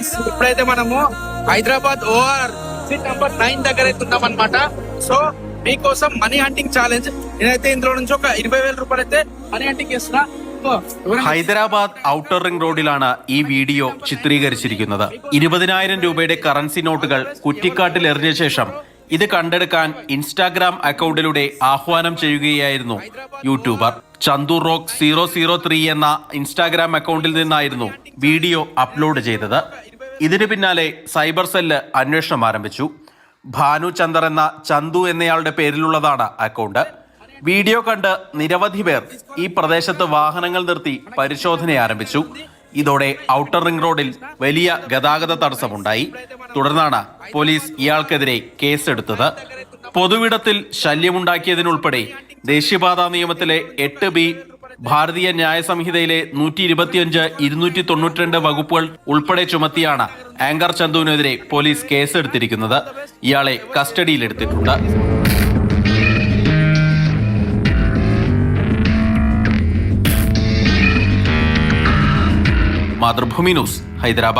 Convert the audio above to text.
Guys ఇప్పుడైతే మనము Hyderabad OR seat number 9 దగ్గర అయితే ఉన్నాం అనమాట. సో మీకోసం మనీ హంటింగ్ ఛాలెంజ్. నేనైతే ఇందులో నుంచి ఒక 20,000 రూపాయలు అయితే మనీ హంటింగ్ చేస్తున్నా. ഹൈദരാബാദ് ഔട്ടർ റിംഗ് റോഡിലാണ് ഈ വീഡിയോ ചിത്രീകരിച്ചിരിക്കുന്നത്. 20,000 രൂപയുടെ കറൻസി നോട്ടുകൾ കുറ്റിക്കാട്ടിൽ എറിഞ്ഞ ശേഷം ഇത് കണ്ടെടുക്കാൻ ഇൻസ്റ്റാഗ്രാം അക്കൗണ്ടിലൂടെ ആഹ്വാനം ചെയ്യുകയായിരുന്നു യൂട്യൂബർ. ചന്തു റോക്ക് 003 എന്ന ഇൻസ്റ്റാഗ്രാം അക്കൗണ്ടിൽ നിന്നായിരുന്നു വീഡിയോ അപ്ലോഡ് ചെയ്തത്. ഇതിനു പിന്നാലെ സൈബർ സെല്ല് അന്വേഷണം ആരംഭിച്ചു. ഭാനു ചന്ദർ എന്ന ചന്തു എന്നയാളുടെ പേരിലുള്ളതാണ് അക്കൗണ്ട്. വീഡിയോ കണ്ട് നിരവധി പേർ ഈ പ്രദേശത്ത് വാഹനങ്ങൾ നിർത്തി പരിശോധന ആരംഭിച്ചു. ഇതോടെ ഔട്ടർ റിംഗ് റോഡിൽ വലിയ ഗതാഗത തടസ്സമുണ്ടായി. തുടർന്നാണ് പോലീസ് ഇയാൾക്കെതിരെ കേസെടുത്തത്. പൊതുവിടത്തിൽ ശല്യമുണ്ടാക്കിയതിനുൾപ്പെടെ ദേശീയപാതാ നിയമത്തിലെ 8B, ഭാരതീയ ന്യായ സംഹിതയിലെ 125, 292 വകുപ്പുകൾ ഉൾപ്പെടെ ചുമത്തിയാണ് ആങ്കർ ചന്തുവിനെതിരെ പോലീസ് കേസെടുത്തിരിക്കുന്നത്. ഇയാളെ കസ്റ്റഡിയിലെടുത്തിട്ടുണ്ട്. മാതൃഭൂമി ന്യൂസ്, ഹൈദരാബാദ്.